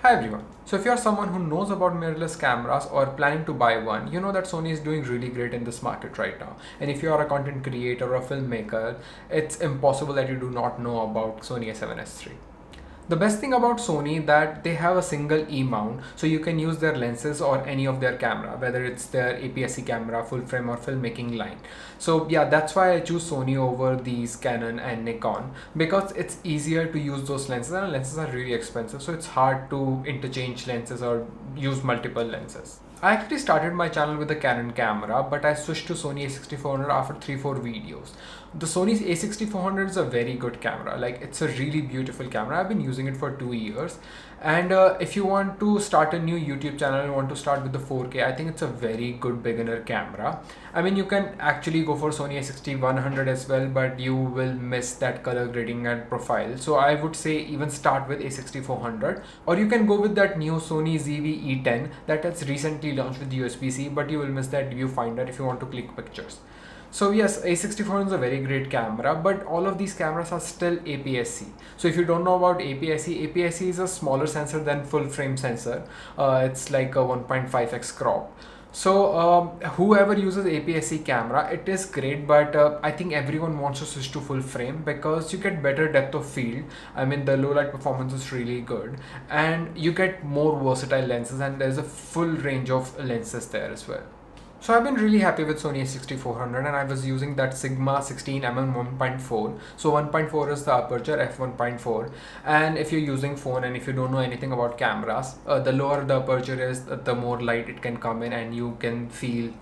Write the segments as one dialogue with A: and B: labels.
A: Hi everyone. So if you're someone who knows about mirrorless cameras or planning to buy one, you know that Sony is doing really great in this market right now. And if you are a content creator or a filmmaker, it's impossible that you do not know about Sony A7S III. The best thing about Sony that they have a single E-mount, so you can use their lenses or any of their camera, whether it's their APS-C camera, full frame or filmmaking line. So yeah, that's why I choose Sony over these Canon and Nikon, because it's easier to use those lenses, and lenses are really expensive, so it's hard to interchange lenses or use multiple lenses. I actually started my channel with a Canon camera, but I switched to Sony a6400 after 3-4 videos. The Sony a6400 is a very good camera, like it's a really beautiful camera. I've been using it for 2 years, and if you want to start a new YouTube channel and want to start with the 4K, I think it's a very good beginner camera. I mean, you can actually go for Sony a6100 as well, but you will miss that color grading and profile. So I would say even start with a6400, or you can go with that new Sony ZV-E10 that has recently launched with USB-C, but you will miss that viewfinder if you want to click pictures. So yes, a64 is a very great camera, but all of these cameras are still APS-C. So if you don't know about APS-C, APS-C is a smaller sensor than full frame sensor. It's like a 1.5x crop. So whoever uses APS-C camera, it is great, but I think everyone wants to switch to full frame because you get better depth of field. I mean, the low light performance is really good, and you get more versatile lenses, and there's a full range of lenses there as well. So I've been really happy with Sony a6400, and I was using that Sigma 16mm 1.4. So 1.4 is the aperture, f1.4, and if you're using phone and if you don't know anything about cameras, the lower the aperture is, the more light it can come in and you can feel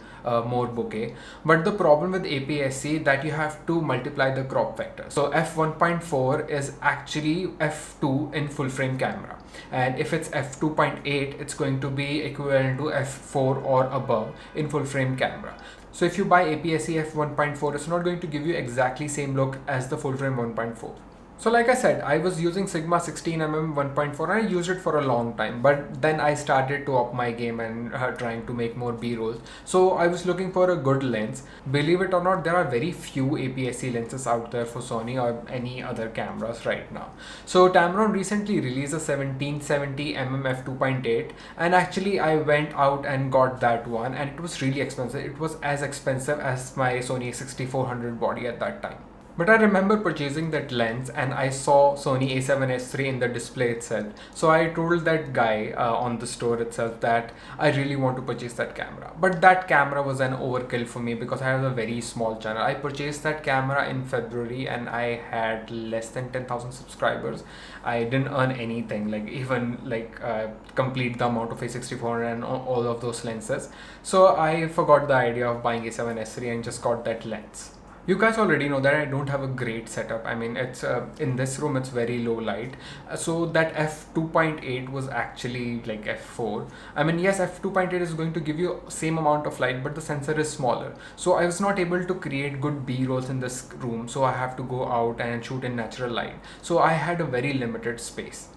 A: more bokeh. But the problem with APS-C that you have to multiply the crop factor. So f1.4 is actually f2 in full frame camera, and if it's f2.8, it's going to be equivalent to f4 or above in full frame camera. So if you buy APS-C f1.4, it's not going to give you exactly same look as the full frame 1.4. So like I said, I was using Sigma 16mm 1.4 and I used it for a long time, but then I started to up my game and trying to make more B-rolls. So I was looking for a good lens. Believe it or not, there are very few APS-C lenses out there for Sony or any other cameras right now. So Tamron recently released a 1770mm f2.8, and actually I went out and got that one, and it was really expensive. It was as expensive as my Sony 6400 body at that time. But I remember purchasing that lens and I saw Sony a7S III in the display itself. So I told that guy on the store itself that I really want to purchase that camera. But that camera was an overkill for me because I have a very small channel. I purchased that camera in February and I had less than 10,000 subscribers. I didn't earn anything, like even like complete the amount of a6400 and all of those lenses. So I forgot the idea of buying a7S III and just got that lens. You guys already know that I don't have a great setup. I mean, it's in this room it's very low light, so that f2.8 was actually like f4. I mean, yes, f2.8 is going to give you same amount of light, but the sensor is smaller, so I was not able to create good B-rolls in this room, so I have to go out and shoot in natural light, so I had a very limited space.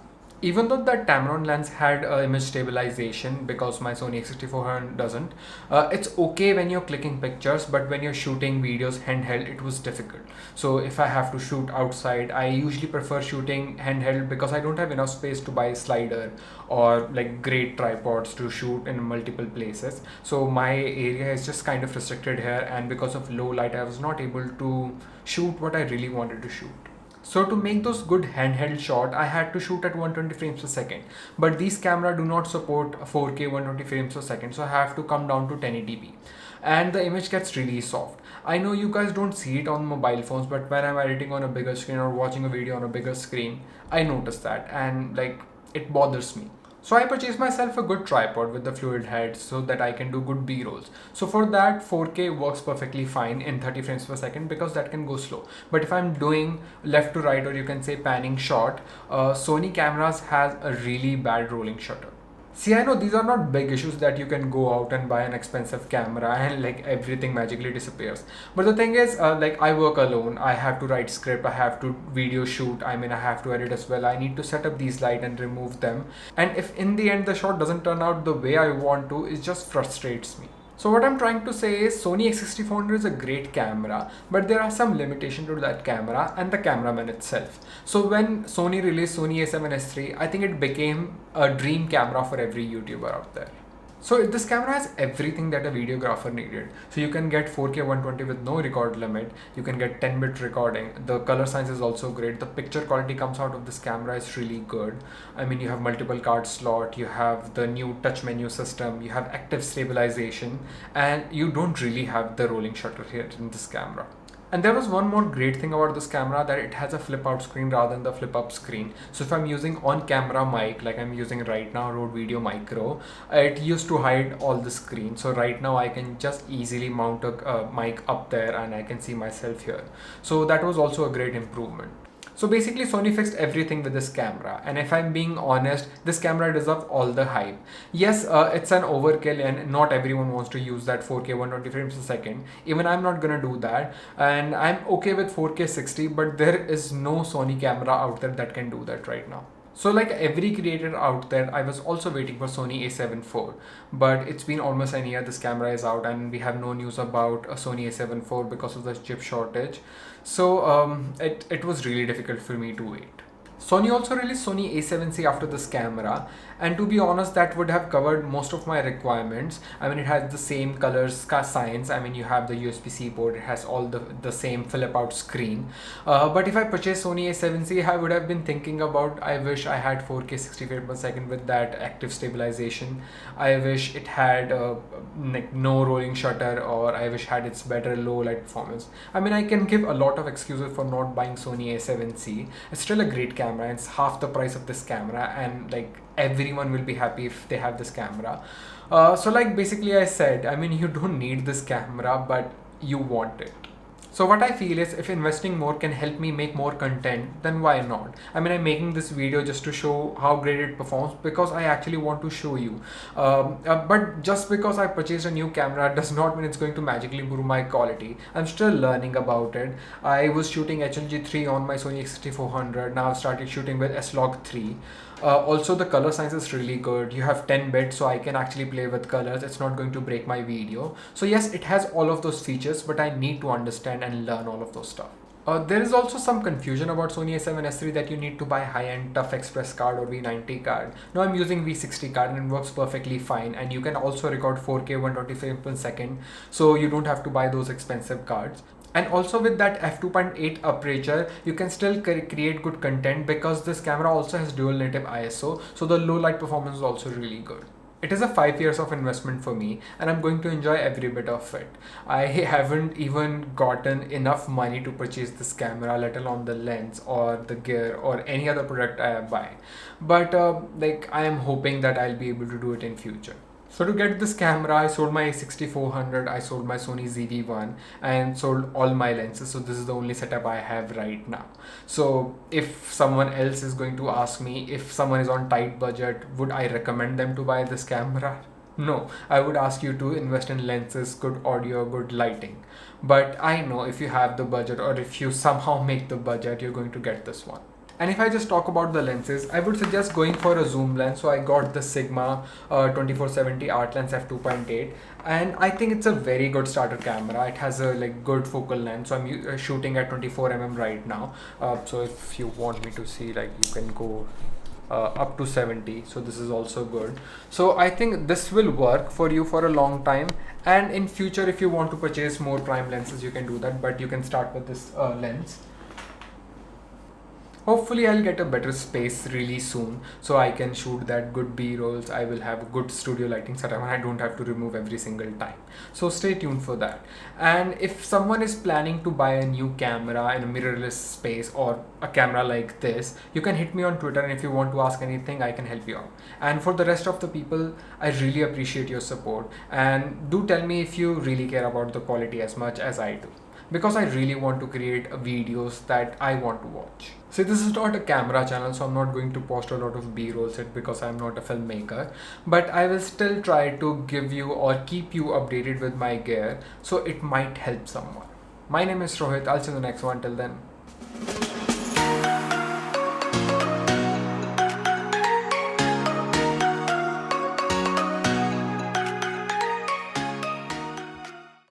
A: Even though that Tamron lens had image stabilization, because my Sony a6400 doesn't, it's okay when you're clicking pictures, but when you're shooting videos handheld, it was difficult. So if I have to shoot outside, I usually prefer shooting handheld because I don't have enough space to buy a slider or like great tripods to shoot in multiple places. So my area is just kind of restricted here, and because of low light, I was not able to shoot what I really wanted to shoot. So to make those good handheld shot, I had to shoot at 120 frames per second. But these cameras do not support 4K 120 frames per second, so I have to come down to 1080p. And the image gets really soft. I know you guys don't see it on mobile phones, but when I'm editing on a bigger screen or watching a video on a bigger screen, I notice that, and like it bothers me. So I purchased myself a good tripod with the fluid head so that I can do good B-rolls. So for that, 4K works perfectly fine in 30 frames per second because that can go slow. But if I'm doing left to right, or you can say panning shot, Sony cameras has a really bad rolling shutter. See, I know these are not big issues that you can go out and buy an expensive camera and like everything magically disappears. But the thing is, like I work alone, I have to write script, I have to video shoot, I mean I have to edit as well. I need to set up these light and remove them. And if in the end the shot doesn't turn out the way I want to, it just frustrates me. So what I'm trying to say is Sony a6400 is a great camera, but there are some limitations to that camera and the cameraman itself. So when Sony released Sony a7S III, I think it became a dream camera for every YouTuber out there. So this camera has everything that a videographer needed. So you can get 4K 120 with no record limit. You can get 10-bit recording. The color science is also great. The picture quality comes out of this camera is really good. I mean, you have multiple card slot, you have the new touch menu system, you have active stabilization, and you don't really have the rolling shutter here in this camera. And there was one more great thing about this camera, that it has a flip out screen rather than the flip up screen. So if I'm using on camera mic like I'm using right now, Rode Video Micro, it used to hide all the screen. So right now I can just easily mount a mic up there and I can see myself here. So that was also a great improvement. So basically Sony fixed everything with this camera, and if I'm being honest, this camera deserves all the hype. Yes, it's an overkill and not everyone wants to use that 4K 120 frames a second. Even I'm not gonna do that, and I'm okay with 4K 60, but there is no Sony camera out there that can do that right now. So like every creator out there, I was also waiting for Sony a7 IV, but it's been almost a year this camera is out and we have no news about a Sony a7 IV because of the chip shortage. So it was really difficult for me to wait. Sony also released Sony a7C after this camera, and to be honest, that would have covered most of my requirements. I mean, it has the same colors science. I mean, you have the USB-C port, it has all the same flip out screen. But if I purchased Sony a7C, I would have been thinking about, I wish I had 4K 60 frames per second with that active stabilization. I wish it had no rolling shutter, or I wish had its better low light performance. I mean, I can give a lot of excuses for not buying Sony a7C. It's still a great camera. It's half the price of this camera, and like everyone will be happy if they have this camera. So like basically I said, I mean, you don't need this camera, but you want it. So what I feel is, if investing more can help me make more content, then why not? I mean, I'm making this video just to show how great it performs because I actually want to show you. But just because I purchased a new camera does not mean it's going to magically improve my quality. I'm still learning about it. I was shooting HLG3 on my Sony a6400. Now I've started shooting with S-Log 3. Also the color science is really good. You have 10 bits, so I can actually play with colors. It's not going to break my video. So yes, it has all of those features, but I need to understand and learn all of those stuff. There is also some confusion about Sony a7S III that you need to buy high-end Tough Express card or V90 card. Now I'm using V60 card and it works perfectly fine, and you can also record 4K 120 frames per second, so you don't have to buy those expensive cards. And also with that f2.8 aperture, you can still create good content because this camera also has dual native ISO, so the low light performance is also really good. It is a 5 years of investment for me, and I'm going to enjoy every bit of it. I haven't even gotten enough money to purchase this camera, let alone the lens or the gear or any other product I buy. But like I am hoping that I'll be able to do it in future. So to get this camera, I sold my a6400, I sold my Sony ZV-1, and sold all my lenses. So this is the only setup I have right now. So if someone else is going to ask me, if someone is on tight budget, would I recommend them to buy this camera? No, I would ask you to invest in lenses, good audio, good lighting. But I know if you have the budget, or if you somehow make the budget, you're going to get this one. And if I just talk about the lenses, I would suggest going for a zoom lens. So I got the Sigma 2470 Art Lens f2.8, and I think it's a very good starter camera. It has a like good focal length. So I'm shooting at 24mm right now. So if you want me to see, like you can go up to 70, so this is also good. So I think this will work for you for a long time, and in future if you want to purchase more prime lenses, you can do that, but you can start with this lens. Hopefully I'll get a better space really soon, so I can shoot that good B-rolls. I will have a good studio lighting setup and I don't have to remove every single time. So stay tuned for that. And if someone is planning to buy a new camera in a mirrorless space or a camera like this, you can hit me on Twitter, and if you want to ask anything, I can help you out. And for the rest of the people, I really appreciate your support, and do tell me if you really care about the quality as much as I do, because I really want to create videos that I want to watch. So this is not a camera channel, so I'm not going to post a lot of B-rolls because I'm not a filmmaker, but I will still try to give you or keep you updated with my gear, so it might help someone. My name is Rohit. I'll see you in the next one. Till then.